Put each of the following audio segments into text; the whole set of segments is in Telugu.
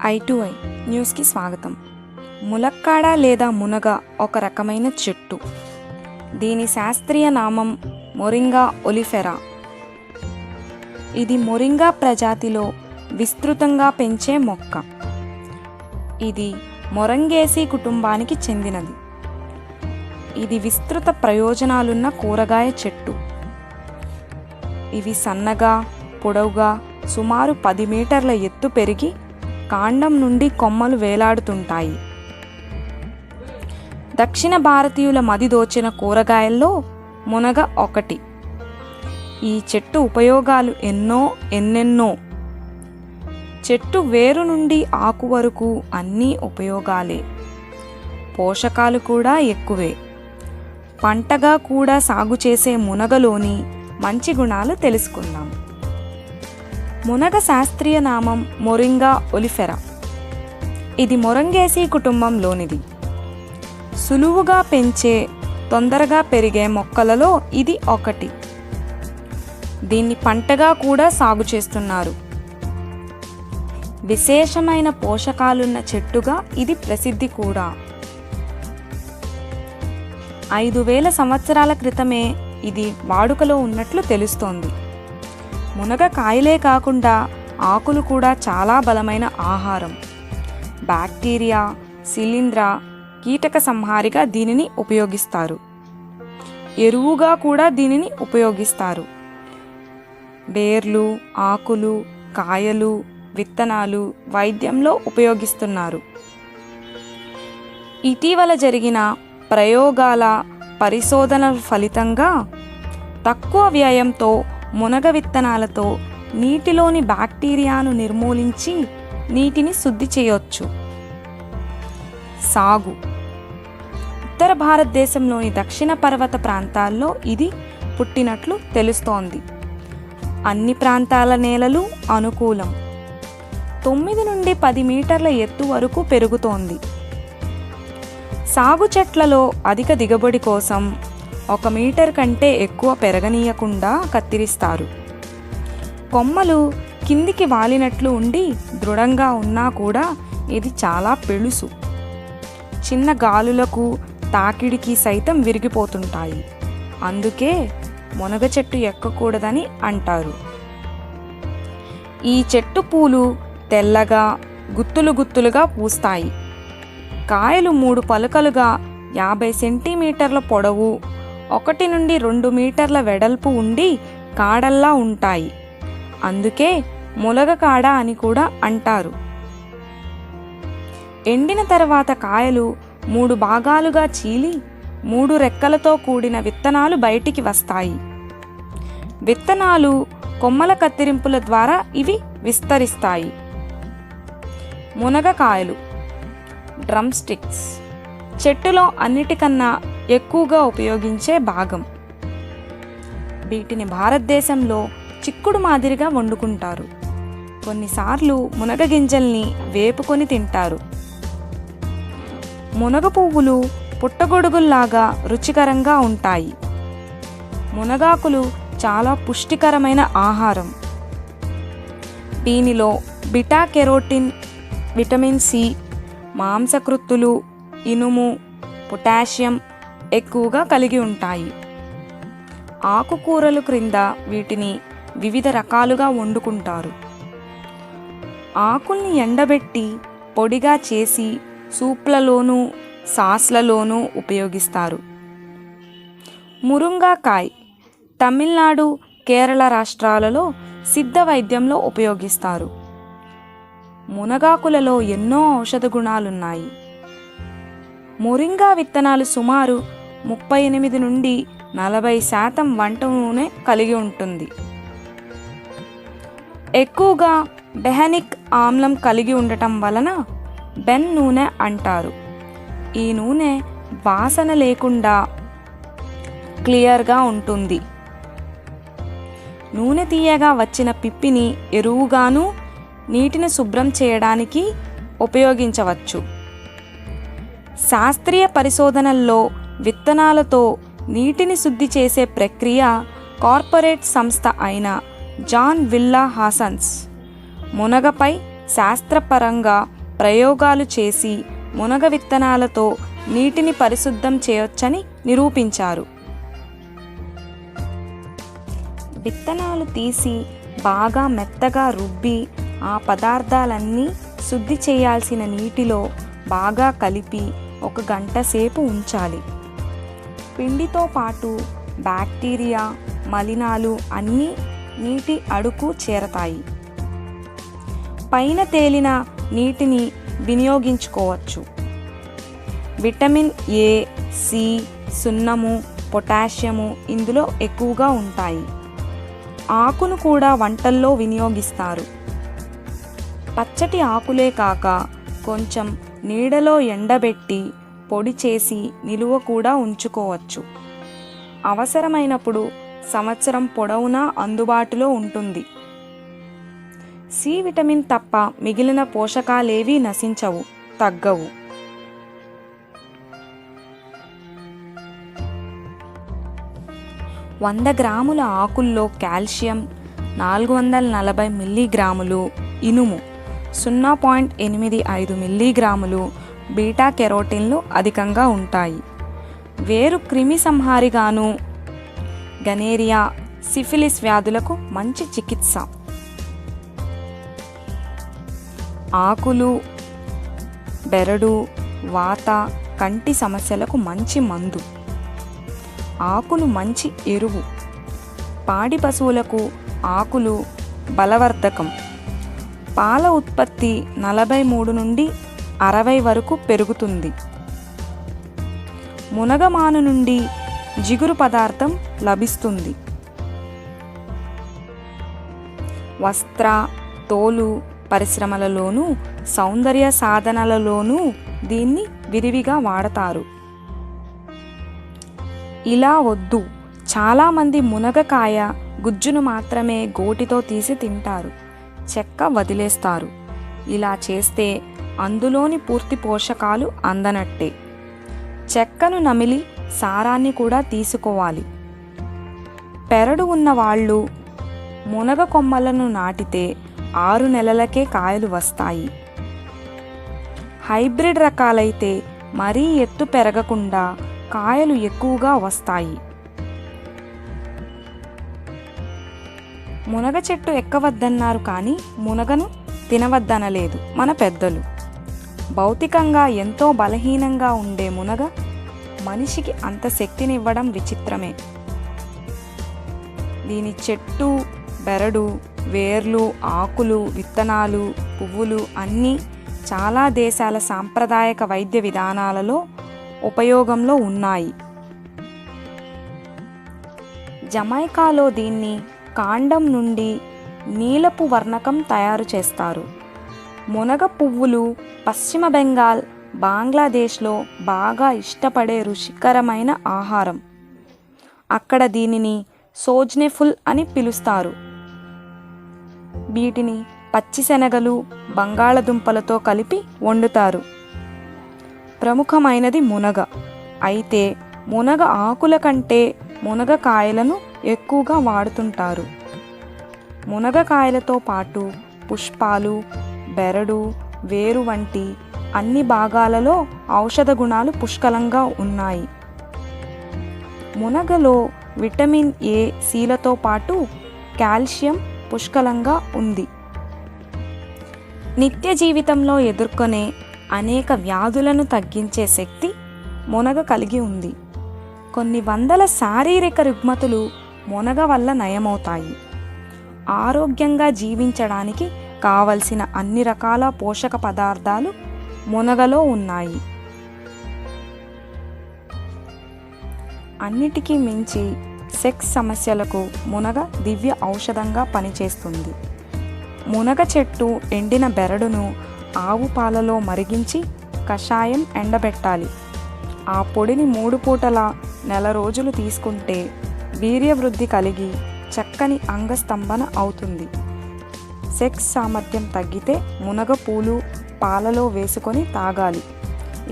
I2I న్యూస్కి స్వాగతం. ములక్కాడ లేదా మునగ ఒక రకమైన చెట్టు. దీని శాస్త్రీయ నామం మొరింగా ఒలిఫెరా. ఇది మొరింగా ప్రజాతిలో విస్తృతంగా పెంచే మొక్క. ఇది మొరంగేసి కుటుంబానికి చెందినది. ఇది విస్తృత ప్రయోజనాలున్న కూరగాయ చెట్టు. ఇవి సన్నగా, పొడవుగా సుమారు 10 మీటర్ల ఎత్తు పెరిగి కాండం నుండి కొమ్మలు వేలాడుతుంటాయి. దక్షిణ భారతీయుల మది దోచిన కూరగాయల్లో మునగ ఒకటి. ఈ చెట్టు ఉపయోగాలు ఎన్నెన్నో. చెట్టు వేరు నుండి ఆకు వరకు అన్నీ ఉపయోగాలే. పోషకాలు కూడా ఎక్కువే. పంటగా కూడా సాగు చేసే మునగలోని మంచి గుణాలు తెలుసుకుందాం. మునగ శాస్త్రీయ నామం మొరింగా ఒలిఫెరా. ఇది మొరంగేసి కుటుంబంలోనిది. సులువుగా పెంచే, తొందరగా పెరిగే మొక్కలలో ఇది ఒకటి. దీన్ని పంటగా కూడా సాగు చేస్తున్నారు. విశేషమైన పోషకాలున్న చెట్టుగా ఇది ప్రసిద్ధి కూడా. 5000 సంవత్సరాల క్రితమే ఇది వాడుకలో ఉన్నట్లు తెలుస్తోంది. మునగ కాయలే కాకుండా ఆకులు కూడా చాలా బలమైన ఆహారం. బ్యాక్టీరియా, శిలీంధ్ర, కీటక సంహారిగా దీనిని ఉపయోగిస్తారు. ఎరువుగా కూడా దీనిని ఉపయోగిస్తారు. వేర్లు, ఆకులు, కాయలు, విత్తనాలు వైద్యంలో ఉపయోగిస్తున్నారు. ఇటీవల జరిగిన ప్రయోగాల పరిశోధనల ఫలితంగా తక్కువ వ్యయంతో మునగ విత్తనాలతో నీటిలోని బ్యాక్టీరియాను నిర్మూలించి నీటిని శుద్ధి చేయొచ్చు. సాగు. ఉత్తర భారతదేశంలోని దక్షిణ పర్వత ప్రాంతాల్లో ఇది పుట్టినట్లు తెలుస్తోంది. అన్ని ప్రాంతాల నేలలు అనుకూలం. 9 నుండి 10 మీటర్ల ఎత్తు వరకు పెరుగుతోంది. సాగు చెట్లలో అధిక దిగుబడి కోసం 1 మీటర్ కంటే ఎక్కువ పెరగనీయకుండా కత్తిరిస్తారు. కొమ్మలు కిందికి వాలినట్లు ఉండి దృఢంగా ఉన్నా కూడా ఇది చాలా పెళుసు. చిన్న గాలులకు, తాకిడికి సైతం విరిగిపోతుంటాయి. అందుకే మునగ చెట్టు ఎక్కకూడదని అంటారు. ఈ చెట్టు పూలు తెల్లగా, గుత్తులుగా పూస్తాయి. కాయలు 3 పలుకలుగా 50 సెంటీమీటర్ల పొడవు, 1 నుండి 2 మీటర్ల వెడల్పు ఉండి కాడల్లా ఉంటాయి. అందుకే ములగ కాడ అని కూడా అంటారు. ఎండిన తర్వాత కాయలు 3 భాగాలుగా చీలి 3 రెక్కలతో కూడిన విత్తనాలు బయటికి వస్తాయి. విత్తనాలు కొమ్మల కత్తిరింపుల ద్వారా ఇవి విస్తరిస్తాయి. మునగకాయలు డ్రమ్ స్టిక్స్. చెట్టులో అన్నిటికన్నా ఎక్కువగా ఉపయోగించే భాగం. వీటిని భారతదేశంలో చిక్కుడు మాదిరిగా వండుకుంటారు. కొన్నిసార్లు మునగ గింజల్ని వేపుకొని తింటారు. మునగ పువ్వులు పుట్టగొడుగుల్లాగా రుచికరంగా ఉంటాయి. మునగాకులు చాలా పుష్టికరమైన ఆహారం. దీనిలో బీటా కెరోటిన్, విటమిన్ సి, మాంసకృత్తులు, ఇనుము, పొటాషియం ఎక్కువగా కలిగి ఉంటాయి. ఆకుకూరలు క్రింద వీటిని వివిధ రకాలుగా వండుకుంటారు. ఆకుల్ని ఎండబెట్టి పొడిగా చేసి సూప్లలోనూ, సాస్లలోనూ ఉపయోగిస్తారు. మురుంగాకాయ్ తమిళనాడు, కేరళ రాష్ట్రాలలో సిద్ధ వైద్యంలో ఉపయోగిస్తారు. మునగాకులలో ఎన్నో ఔషధ గుణాలున్నాయి. మొరింగా విత్తనాలు సుమారు 38 నుండి 40% వంట నూనె కలిగి ఉంటుంది. ఎక్కువగా బెహనిక్ ఆమ్లం కలిగి ఉండటం వలన బెన్ నూనె అంటారు. ఈ నూనె వాసన లేకుండా క్లియర్గా ఉంటుంది. నూనె తీయగా వచ్చిన పిప్పిని ఎరువుగాను, నీటిని శుభ్రం చేయడానికి ఉపయోగించవచ్చు. శాస్త్రీయ పరిశోధనల్లో విత్తనాలతో నీటిని శుద్ధి చేసే ప్రక్రియ కార్పొరేట్ సంస్థ అయిన జాన్ విల్లా హాసన్స్ మునగపై శాస్త్రపరంగా ప్రయోగాలు చేసి మునగ విత్తనాలతో నీటిని పరిశుద్ధం చేయొచ్చని నిరూపించారు. విత్తనాలు తీసి బాగా మెత్తగా రుబ్బి ఆ పదార్థాలన్నీ శుద్ధి చేయాల్సిన నీటిలో బాగా కలిపి 1 గంట సేపు ఉంచాలి. పిండితో పాటు బ్యాక్టీరియా, మలినాలు అన్నీ నీటి అడుగు చేరతాయి. పైన తేలిన నీటిని వినియోగించుకోవచ్చు. విటమిన్ ఏ, సి, సున్నము, పొటాషియము ఇందులో ఎక్కువగా ఉంటాయి. ఆకును కూడా వంటల్లో వినియోగిస్తారు. పచ్చటి ఆకులే కాక కొంచెం నీడలో ఎండబెట్టి పొడి చేసి నిలువ కూడా ఉంచుకోవచ్చు. అవసరమైనప్పుడు సంవత్సరం పొడవునా అందుబాటులో ఉంటుంది. సి విటమిన్ తప్ప మిగిలిన పోషకాలేవీ నశించవు, తగ్గవు. వంద గ్రాముల ఆకుల్లో కాల్షియం, 440 మిల్లీగ్రాములు, ఇనుము 0.85 మిల్లీగ్రాములు, బీటా కెరోటిన్లు అధికంగా ఉంటాయి. వేరు క్రిమి సంహారిగాను, గనేరియా, సిఫిలిస్ వ్యాధులకు మంచి చికిత్స. ఆకులు, బెరడు, వాత, కంటి సమస్యలకు మంచి మందు. ఆకులు మంచి ఎరువు. పాడి పశువులకు ఆకులు బలవర్ధకం. పాల ఉత్పత్తి 43 నుండి 60 వరకు పెరుగుతుంది. మునగమాను నుండి జిగురు పదార్థం లభిస్తుంది. వస్త్ర, తోలు పరిశ్రమలలోనూ సౌందర్య సాధనలలోనూ దీన్ని విరివిగా వాడతారు. ఇలా వద్దు, చాలామంది మునగకాయ గుజ్జును మాత్రమే గోటితో తీసి తింటారు, చెక్క వదిలేస్తారు. ఇలా చేస్తే అందులోని పూర్తి పోషకాలు అందనట్టే. చెక్కను నమిలి సారాన్ని కూడా తీసుకోవాలి. పెరడు ఉన్న వాళ్ళు మునగ కొమ్మలను నాటితే 6 నెలలకే కాయలు వస్తాయి. హైబ్రిడ్ రకాలైతే మరీ ఎత్తు పెరగకుండా కాయలు ఎక్కువగా వస్తాయి. మునగ చెట్టు ఎక్కవద్దన్నారు కానీ మునగను తినవద్దనలేదు మన పెద్దలు. భౌతికంగా ఎంతో బలహీనంగా ఉండే మునగ మనిషికి అంత శక్తినివ్వడం విచిత్రమే. దీని చెట్టు, బెరడు, వేర్లు, ఆకులు, విత్తనాలు, పువ్వులు అన్నీ చాలా దేశాల సాంప్రదాయక వైద్య విధానాలలో ఉపయోగంలో ఉన్నాయి. జమైకాలో దీన్ని కాండం నుండి నీలపు వర్ణకం తయారు చేస్తారు. మునగ పువ్వులు పశ్చిమ బెంగాల్, బంగ్లాదేశ్లో బాగా ఇష్టపడే రుచికరమైన ఆహారం. అక్కడ దీనిని సోజ్నే ఫుల్ అని పిలుస్తారు. వీటిని పచ్చిశనగలు, బంగాళదుంపలతో కలిపి వండుతారు. ప్రముఖమైనది మునగ. అయితే మునగ ఆకుల కంటే మునగ కాయలను ఎక్కువగా వాడుతుంటారు. మునగకాయలతో పాటు పుష్పాలు, బెరడు, వేరు వంటి అన్ని భాగాలలో ఔషధ గుణాలు పుష్కలంగా ఉన్నాయి. మునగలో విటమిన్ ఏ, సిలతో పాటు కాల్షియం పుష్కలంగా ఉంది. నిత్య జీవితంలో ఎదుర్కొనే అనేక వ్యాధులను తగ్గించే శక్తి మునగ కలిగి ఉంది. కొన్ని వందల శారీరక రుగ్మతులు మునగ వల్ల నయమవుతాయి. ఆరోగ్యంగా జీవించడానికి కావలసిన అన్ని రకాల పోషక పదార్థాలు మునగలో ఉన్నాయి. అన్నిటికీ మించి సెక్స్ సమస్యలకు మునగ దివ్య ఔషధంగా పనిచేస్తుంది. మునగ చెట్టు ఎండిన బెరడును ఆవు పాలలో మరిగించి కషాయం ఎండబెట్టాలి. ఆ పొడిని 3 పూటలా 1 రోజులు తీసుకుంటే వీర్యవృద్ధి కలిగి చక్కని అంగస్తంభన అవుతుంది. సెక్స్ సామర్థ్యం తగ్గితే మునగ పూలు పాలలో వేసుకొని తాగాలి.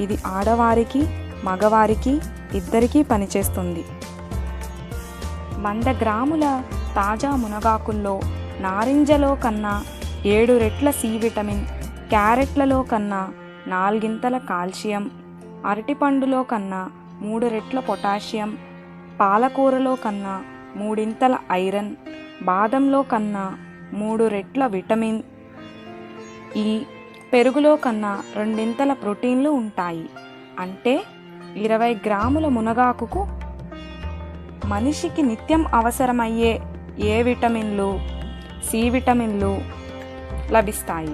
ఇది ఆడవారికి, మగవారికి ఇద్దరికీ పనిచేస్తుంది. 100 గ్రాముల తాజా మునగాకుల్లో నారింజలో కన్నా 7 రెట్ల సి విటమిన్, క్యారెట్లలో కన్నా 4 కాల్షియం, అరటిపండులో కన్నా 3 రెట్ల పొటాషియం, పాలకూరలో కన్నా 3 ఐరన్, బాదంలో కన్నా 3 రెట్ల విటమిన్ ఈ, పెరుగులో కన్నా 2 ప్రోటీన్లు ఉంటాయి. అంటే 20 గ్రాముల మునగాకుకు మనిషికి నిత్యం అవసరమయ్యే ఏ విటమిన్లు, సి విటమిన్లు లభిస్తాయి.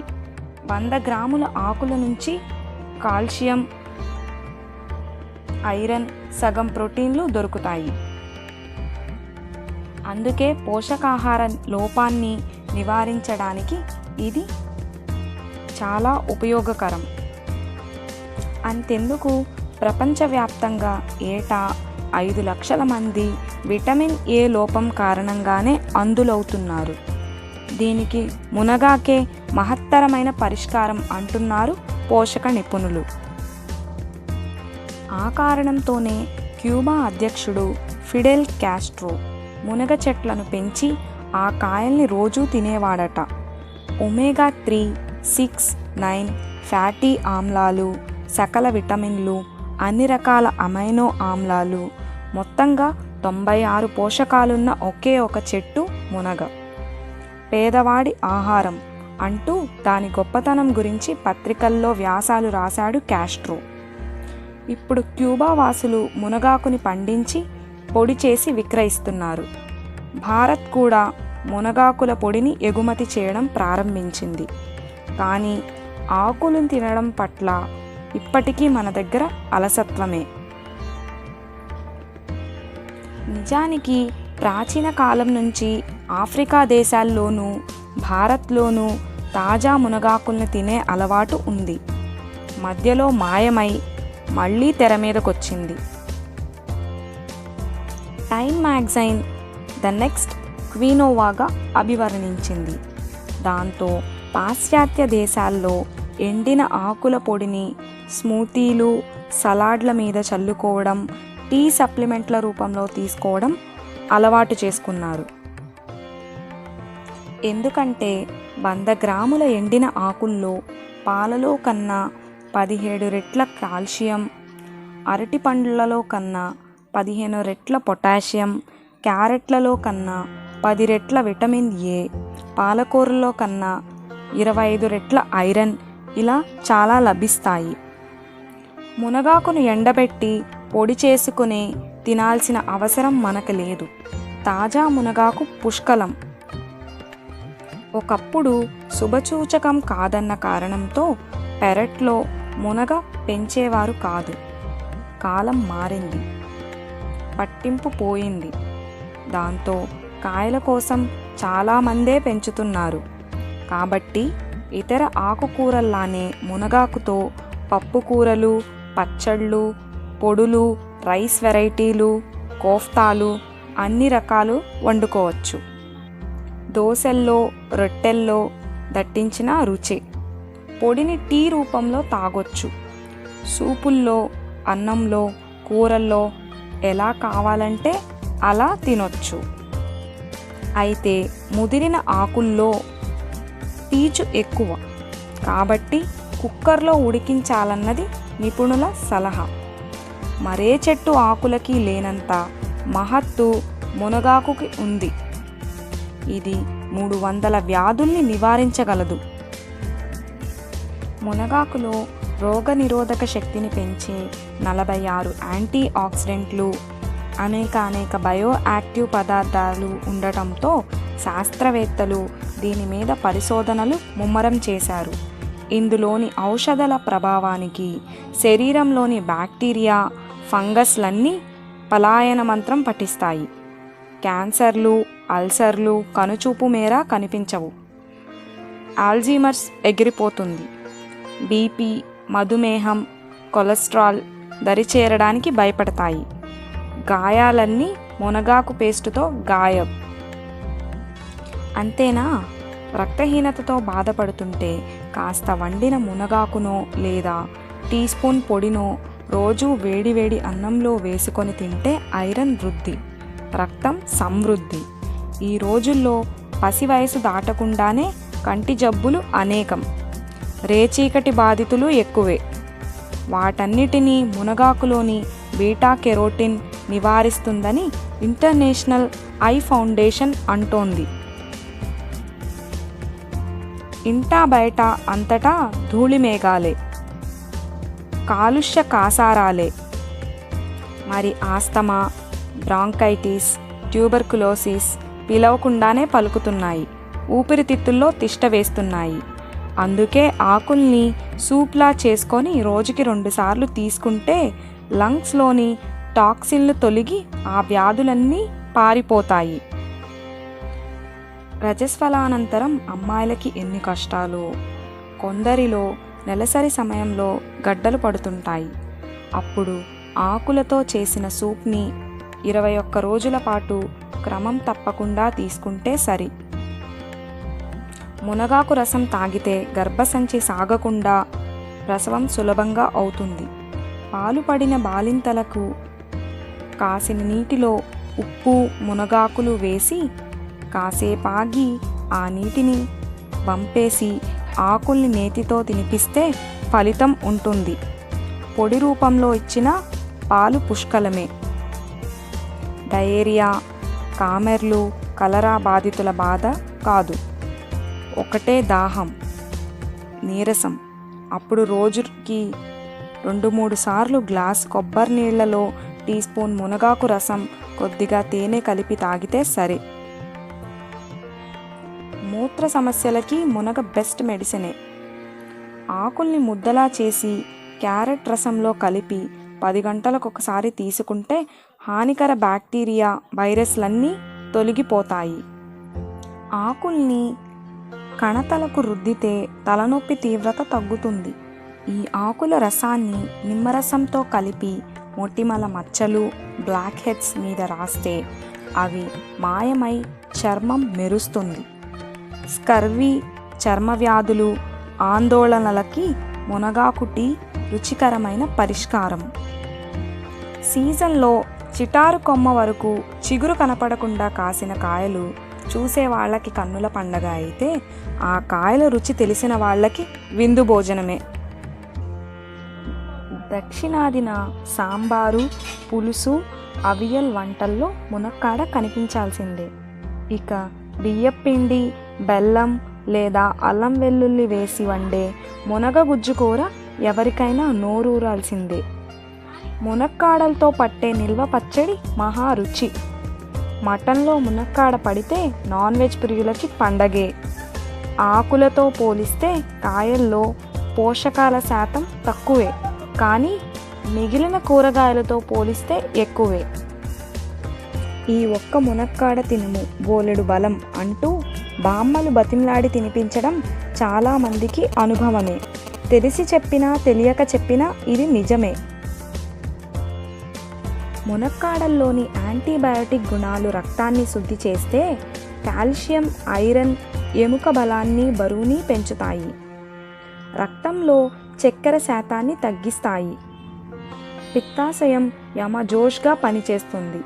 100 గ్రాముల ఆకుల నుంచి కాల్షియం, ఐరన్, సగం ప్రోటీన్లు దొరుకుతాయి. అందుకే పోషకాహార లోపాన్ని నివారించడానికి ఇది చాలా ఉపయోగకరం. అంతెందుకు ప్రపంచవ్యాప్తంగా ఏటా 5 లక్షల మంది విటమిన్ ఏ లోపం కారణంగానే అందులవుతున్నారు. దీనికి మునగాకే మహత్తరమైన పరిష్కారం అంటున్నారు పోషక నిపుణులు. ఆ కారణంతోనే క్యూబా అధ్యక్షుడు ఫిడెల్ కాస్ట్రో మునగ చెట్లను పెంచి ఆ కాయల్ని రోజూ తినేవాడట. ఒమేగా 3, 6, 9 ఫ్యాటీ ఆమ్లాలు, సకల విటమిన్లు, అన్ని రకాల అమైనో ఆమ్లాలు, మొత్తంగా 96 పోషకాలున్న ఒకే ఒక చెట్టు మునగ. పేదవాడి ఆహారం అంటూ దాని గొప్పతనం గురించి పత్రికల్లో వ్యాసాలు రాశాడు కాస్ట్రో. ఇప్పుడు క్యూబా వాసులు మునగాకుని పండించి పొడి చేసి విక్రయిస్తున్నారు. భారత్ కూడా మునగాకుల పొడిని ఎగుమతి చేయడం ప్రారంభించింది. కానీ ఆకులను తినడం పట్ల ఇప్పటికీ మన దగ్గర అలసత్వమే. నిజానికి ప్రాచీన కాలం నుంచి ఆఫ్రికా దేశాల్లోనూ భారత్లోనూ తాజా మునగాకుల్ని తినే అలవాటు ఉంది. మధ్యలో మాయమై మళ్ళీ తెర మీదకొచ్చింది. టైమ్ మ్యాగజైన్ ద నెక్స్ట్ క్వినోవాగా అభివర్ణించింది. దాంతో పాశ్చాత్య దేశాల్లో ఎండిన ఆకుల పొడిని స్మూతీలు, సలాడ్ల మీద చల్లుకోవడం, టీ సప్లిమెంట్ల రూపంలో తీసుకోవడం అలవాటు చేసుకున్నారు. ఎందుకంటే 100 గ్రాముల ఎండిన ఆకుల్లో పాలలో కన్నా 17 రెట్ల కాల్షియం, అరటి పండ్లలో కన్నా 15 రెట్ల పొటాషియం, క్యారెట్లలో కన్నా 10 రెట్ల విటమిన్ ఏ, పాలకూరలో కన్నా 25 రెట్ల ఐరన్, ఇలా చాలా లభిస్తాయి. మునగాకును ఎండబెట్టి పొడి చేసుకుని తినాల్సిన అవసరం మనకు లేదు. తాజా మునగాకు పుష్కలం. ఒకప్పుడు శుభసూచకం కాదన్న కారణంతో పెరట్లో మునగ పెంచేవారు కాదు. కాలం మారింది, పట్టింపు పోయింది. దాంతో కాయల కోసం చాలామందే పెంచుతున్నారు. కాబట్టి ఇతర ఆకుకూరల్లానే మునగాకుతో పప్పుకూరలు, పచ్చళ్ళు, పొడులు, రైస్ వెరైటీలు, కోఫ్తాలు అన్ని రకాలు వండుకోవచ్చు. దోశల్లో, రొట్టెల్లో దట్టించిన రుచి. పొడిని టీ రూపంలో తాగొచ్చు. సూపుల్లో, అన్నంలో, కూరల్లో ఎలా కావాలంటే అలా తినొచ్చు. అయితే ముదిరిన ఆకుల్లో పీచు ఎక్కువ కాబట్టి కుక్కర్లో ఉడికించాలన్నది నిపుణుల సలహా. మరే చెట్టు ఆకులకి లేనంత మహత్తు మునగాకుకి ఉంది. ఇది 300 వ్యాధుల్ని నివారించగలదు. మునగాకులో రోగనిరోధక శక్తిని పెంచే 46 యాంటీ ఆక్సిడెంట్లు, అనేక బయో యాక్టివ్ పదార్థాలు ఉండటంతో శాస్త్రవేత్తలు దీని మీద పరిశోధనలు ముమ్మరం చేశారు. ఇందులోని ఔషధాల ప్రభావానికి శరీరంలోని బ్యాక్టీరియా, ఫంగస్లన్నీ పలాయన మంత్రం పఠిస్తాయి. క్యాన్సర్లు, అల్సర్లు కనుచూపు మేర కనిపించవు. ఆల్జీమర్స్ ఎగిరిపోతుంది. బీపీ, మధుమేహం, కొలెస్ట్రాల్ దరిచేరడానికి భయపడతాయి. గాయాలన్నీ మునగాకు పేస్టుతో గాయబ్. అంతేనా, రక్తహీనతతో బాధపడుతుంటే కాస్త వండిన మునగాకునో లేదా టీ స్పూన్ పొడినో రోజు వేడివేడి అన్నంలో వేసుకొని తింటే ఐరన్ వృద్ధి, రక్తం సమృద్ధి. ఈ రోజుల్లో పసి వయసు దాటకుండానే కంటి జబ్బులు అనేకం, రేచీకటి బాధితులు ఎక్కువే. వాటన్నిటినీ మునగాకులోని బీటా కెరోటిన్ నివారిస్తుందని ఇంటర్నేషనల్ ఐ ఫౌండేషన్ అంటోంది. ఇంటా బయట అంతటా ధూళిమేఘాలే, కాలుష్య కాసారాలే. మరి ఆస్తమా, బ్రాంకైటిస్, ట్యూబర్కులోసిస్ పిలవకుండానే పలుకుతున్నాయి, ఊపిరితిత్తుల్లో తిష్ట వేస్తున్నాయి. అందుకే ఆకుల్ని సూప్లా చేసుకొని రోజుకి 2 సార్లు తీసుకుంటే లంగ్స్లోని టాక్సిన్లు తొలగి ఆ వ్యాధులన్నీ పారిపోతాయి. రజస్వలానంతరం అమ్మాయిలకి ఎన్ని కష్టాలు. కొందరిలో నెలసరి సమయంలో గడ్డలు పడుతుంటాయి. అప్పుడు ఆకులతో చేసిన సూప్ని 21 రోజుల పాటు క్రమం తప్పకుండా తీసుకుంటే సరి. మునగాకు రసం తాగితే గర్భసంచి సాగకుండా ప్రసవం సులభంగా అవుతుంది. పాలు పడిన బాలింతలకు కాసిన నీటిలో ఉప్పు, మునగాకులు వేసి కాసేపాగి ఆ నీటిని వంపేసి ఆకుల్ని నేతితో తినిపిస్తే ఫలితం ఉంటుంది. పొడి రూపంలో ఇచ్చిన పాలు పుష్కలమే. డయేరియా, కామెర్లు, కలరా బాధితుల బాధ కాదు. ఒకటే దాహం, నీరసం. అప్పుడు రోజుకి 2-3 సార్లు గ్లాస్ కొబ్బరి నీళ్లలో టీ స్పూన్ మునగాకు రసం, కొద్దిగా తేనె కలిపి తాగితే సరే. మూత్ర సమస్యలకి మునగ బెస్ట్ మెడిసినే. ఆకుల్ని ముద్దలా చేసి క్యారెట్ రసంలో కలిపి 10 గంటలకొకసారి తీసుకుంటే హానికర బ్యాక్టీరియా, వైరస్లన్నీ తొలగిపోతాయి. ఆకుల్ని కణతలకు రుద్దితే తలనొప్పి తీవ్రత తగ్గుతుంది. ఈ ఆకుల రసాన్ని నిమ్మరసంతో కలిపి మొటిమల మచ్చలు, బ్లాక్ హెడ్స్ మీద రాస్తే అవి మాయమై చర్మం మెరుస్తుంది. స్కర్వీ, చర్మ వ్యాధులు, ఆందోళనలకి మునగాకు టీ రుచికరమైన పరిష్కారం. సీజన్లో చిటారు కొమ్మ వరకు చిగురు కనపడకుండా కాసిన కాయలు చూసే వాళ్ళకి కన్నుల పండగ అయితే, ఆ కాయల రుచి తెలిసిన వాళ్ళకి విందు భోజనమే. దక్షిణాదిన సాంబారు, పులుసు, అవియల్ వంటల్లో మునక్కాడ కనిపించాల్సిందే. ఇక బియ్యపిండి, బెల్లం లేదా అల్లం వెల్లుల్లి వేసి వండే మునగ గుజ్జు కూర ఎవరికైనా నోరూరాల్సిందే. మునక్కాడలతో పట్టే నిల్వ పచ్చడి మహా రుచి. మటన్లో మునక్కాడ పడితే నాన్ వెజ్ ప్రియులకి పండగే. ఆకులతో పోలిస్తే కాయల్లో పోషకాల శాతం తక్కువే, కానీ మిగిలిన కూరగాయలతో పోలిస్తే ఎక్కువే. ఈ ఒక్క మునక్కాడ తినము బోలెడు బలం అంటూ బామ్మలు బతిమలాడి తినిపించడం చాలామందికి అనుభవమే. తెలిసి చెప్పినా తెలియక చెప్పినా ఇది నిజమే. మునక్కాడల్లోని యాంటీబయాటిక్ గుణాలు రక్తాన్ని శుద్ధి చేస్తే కాల్షియం, ఐరన్ ఎముక బలాన్ని, బరువుని పెంచుతాయి. రక్తంలో చక్కెర శాతాన్ని తగ్గిస్తాయి. పిత్తాశయం యమజోష్గా పనిచేస్తుంది.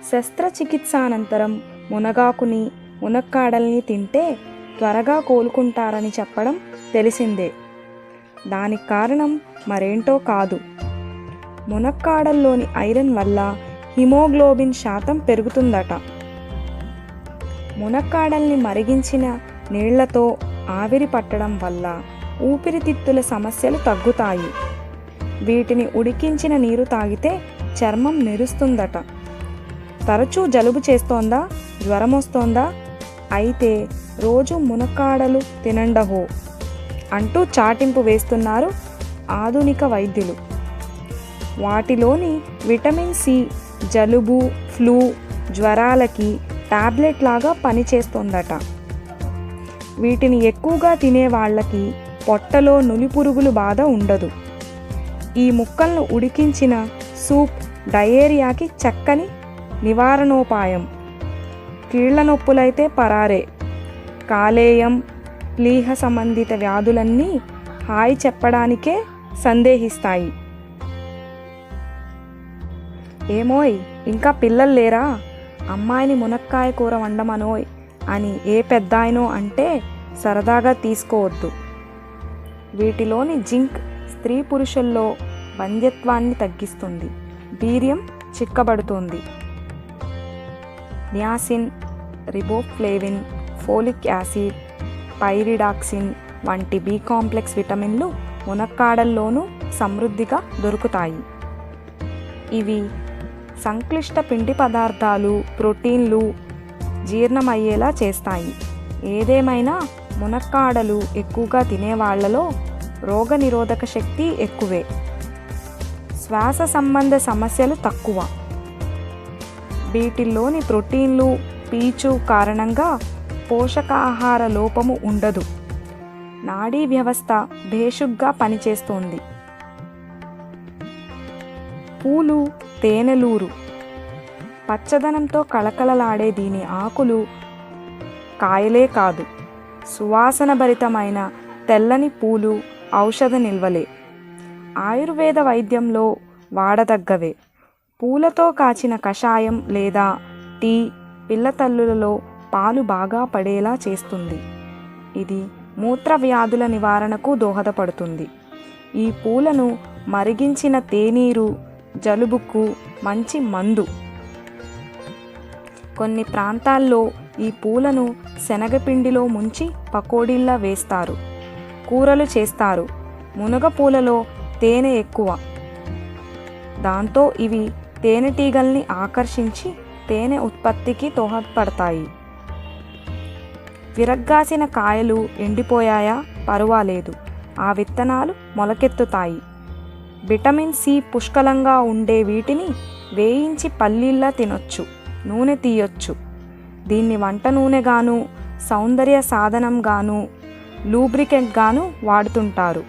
శస్త్రచికిత్సానంతరం మునగాకుని, మునక్కాడల్ని తింటే త్వరగా కోలుకుంటారని చెప్పడం తెలిసిందే. దానికి కారణం మరేంటో కాదు, మునక్కాడల్లోని ఐరన్ వల్ల హిమోగ్లోబిన్ శాతం పెరుగుతుందట. మునక్కాడల్ని మరిగించిన నీళ్లతో ఆవిరి పట్టడం వల్ల ఊపిరితిత్తుల సమస్యలు తగ్గుతాయి. వీటిని ఉడికించిన నీరు తాగితే చర్మం మెరుస్తుందట. తరచూ జలుబు చేస్తోందా, జ్వరం వస్తోందా? అయితే రోజు మునక్కాడలు తినండహో అంటూ చాటింపు వేస్తున్నారు ఆధునిక వైద్యులు. వాటిలోని విటమిన్ సి జలుబు, ఫ్లూ, జ్వరాలకి టాబ్లెట్ లాగా పనిచేస్తోందట. వీటిని ఎక్కువగా తినే వాళ్ళకి పొట్టలో నులిపురుగులు బాధ ఉండదు. ఈ ముక్కలను ఉడికించిన సూప్ డయేరియాకి చక్కని నివారణోపాయం. కీళ్ల నొప్పులైతే పరారే. కాలేయం, ప్లీహ సంబంధిత వ్యాధులన్నీ హాయి చెప్పడానికే సందేహిస్తాయి. ఏమోయ్, ఇంకా పిల్లలు లేరా, అమ్మాయిని మునక్కాయ కూర వండమనోయ్ అని ఏ పెద్దాయనో అంటే సరదాగా తీసుకోవద్దు. వీటిలోని జింక్ స్త్రీ పురుషుల్లో వంధ్యత్వాన్ని తగ్గిస్తుంది, వీర్యం చిక్కబడుతుంది. Niacin, riboflavin, folic acid, pyridoxine వంటి బి కాంప్లెక్స్ విటమిన్లు మునక్కాడల్లోనూ సమృద్ధిగా దొరుకుతాయి. ఇవి సంక్లిష్ట పిండి పదార్థాలు, ప్రోటీన్లు జీర్ణమయ్యేలా చేస్తాయి. ఏదేమైనా మునక్కాడలు ఎక్కువగా తినేవాళ్లలో రోగనిరోధక శక్తి ఎక్కువే, శ్వాస సంబంధ సమస్యలు తక్కువ. వీటిల్లోని ప్రోటీన్లు, పీచు కారణంగా పోషకాహార లోపము ఉండదు. నాడీ వ్యవస్థ భేషుగ్గా పనిచేస్తోంది. పూలు తేనెలూరు. పచ్చదనంతో కళకళలాడే దీని ఆకులు, కాయలే కాదు, సువాసనభరితమైన తెల్లని పూలు ఔషధ నిల్వలే. ఆయుర్వేద వైద్యంలో వాడదగ్గవే. పూలతో కాచిన కషాయం లేదా టీ పిల్లతల్లులలో పాలు బాగా పడేలా చేస్తుంది. ఇది మూత్రవ్యాధుల నివారణకు దోహదపడుతుంది. ఈ పూలను మరిగించిన తేనీరు జలుబుకు మంచి మందు. కొన్ని ప్రాంతాల్లో ఈ పూలను శనగపిండిలో ముంచి పకోడీల్లా వేస్తారు, కూరలు చేస్తారు. మునగ పూలలో తేనె ఎక్కువ, దాంతో ఇవి తేనెటీగల్ని ఆకర్షించి తేనె ఉత్పత్తికి దోహదపడతాయి. విరగ్గాసిన కాయలు ఎండిపోయాయా పర్వాలేదు, ఆ విత్తనాలు మొలకెత్తుతాయి. విటమిన్ సి పుష్కలంగా ఉండే వీటిని వేయించి పల్లీల్లా తినొచ్చు, నూనె తీయొచ్చు. దీన్ని వంట నూనెగాను, సౌందర్య సాధనంగాను, లూబ్రికెంట్గాను వాడుతుంటారు.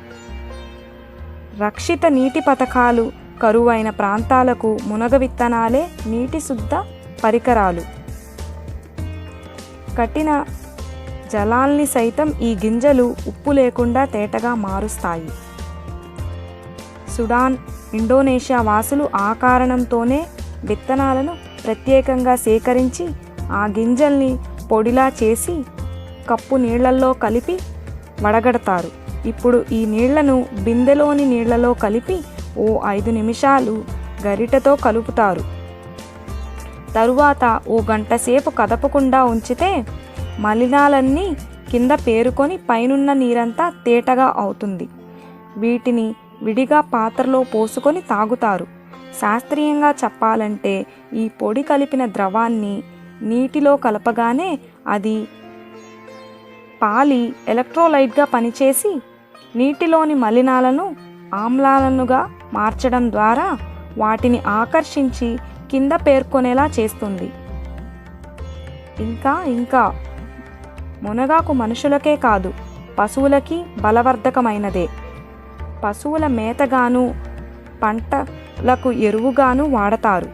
రక్షిత నీటి పథకాలు కరువైన ప్రాంతాలకు మునగ విత్తనాలే నీటి శుద్ధ పరికరాలు. కఠిన జలాల్ని సైతం ఈ గింజలు ఉప్పు లేకుండా తేటగా మారుస్తాయి. సుడాన్, ఇండోనేషియా వాసులు ఆ కారణంతోనే విత్తనాలను ప్రత్యేకంగా సేకరించి ఆ గింజల్ని పొడిలా చేసి కప్పు నీళ్లల్లో కలిపి వడగడతారు. ఇప్పుడు ఈ నీళ్లను బిందెలోని నీళ్లలో కలిపి ఓ 5 నిమిషాలు గరిటెతో కలుపుతారు. తరువాత ఓ గంట సేపు కదపకుండా ఉంచితే మలినాలన్నీ కింద పేరుకొని పైనున్న నీరంతా తేటగా అవుతుంది. వీటిని విడిగా పాత్రలో పోసుకొని తాగుతారు. శాస్త్రీయంగా చెప్పాలంటే ఈ పొడి కలిపిన ద్రవాన్ని నీటిలో కలపగానే అది పాలి ఎలక్ట్రోలైట్గా పనిచేసి నీటిలోని మలినాలను ఆమ్లాలనుగా మార్చడం ద్వారా వాటిని కింద పేర్కొనేలా చేస్తుంది. ఇంకా మునగాకు మనుషులకే కాదు, పశువులకి బలవర్ధకమైనదే. పశువుల మేతగాను, పంటలకు ఎరువుగాను వాడతారు.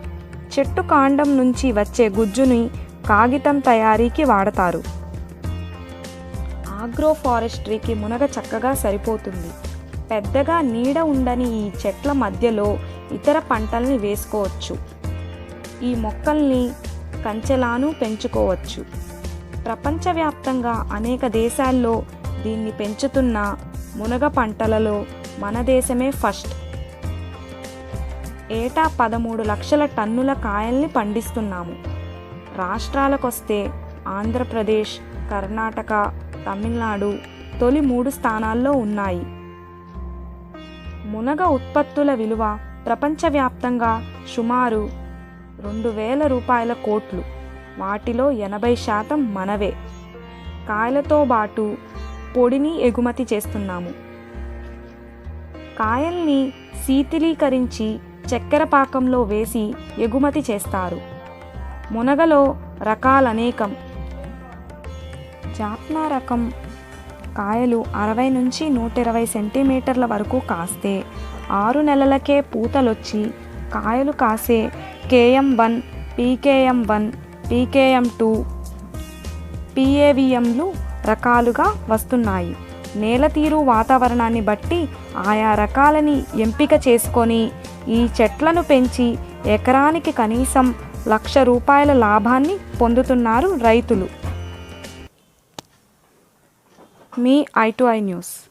చెట్టు కాండం నుంచి వచ్చే గుజ్జుని కాగితం తయారీకి వాడతారు. ఆగ్రోఫారెస్ట్రీకి మునగ చక్కగా సరిపోతుంది. పెద్దగా నీడ ఉండని ఈ చెట్ల మధ్యలో ఇతర పంటల్ని వేసుకోవచ్చు. ఈ మొక్కల్ని కంచెలాను పెంచుకోవచ్చు. ప్రపంచవ్యాప్తంగా అనేక దేశాల్లో దీన్ని పెంచుతున్న మునగ పంటలలో మన దేశమే ఫస్ట్. ఏటా 13 లక్షల టన్నుల కాయల్ని పండిస్తున్నాము. రాష్ట్రాలకొస్తే ఆంధ్రప్రదేశ్, కర్ణాటక, తమిళనాడు తొలి 3 స్థానాల్లో ఉన్నాయి. మునగ ఉత్పత్తుల విలువ ప్రపంచవ్యాప్తంగా సుమారు 2,000 రూపాయల కోట్లు. వాటిలో 80% మనవే. కాయలతో పాటు పొడిని ఎగుమతి చేస్తున్నాము. కాయల్ని శీతలీకరించి చక్కెర పాకంలో వేసి ఎగుమతి చేస్తారు. మునగలో రకాలనేకం. జాఫ్నా రకం కాయలు 60 నుంచి 120 సెంటీమీటర్ల వరకు కాస్తే 6 నెలలకే పూతలొచ్చి కాయలు కాసే KM1, PKM1, PKM2, PAVMలు రకాలుగా వస్తున్నాయి. నేలతీరు వాతావరణాన్ని బట్టి ఆయా రకాలని ఎంపిక చేసుకొని ఈ చెట్లను పెంచి ఎకరానికి కనీసం ₹1,00,000 లాభాన్ని పొందుతున్నారు రైతులు. Me I to I news.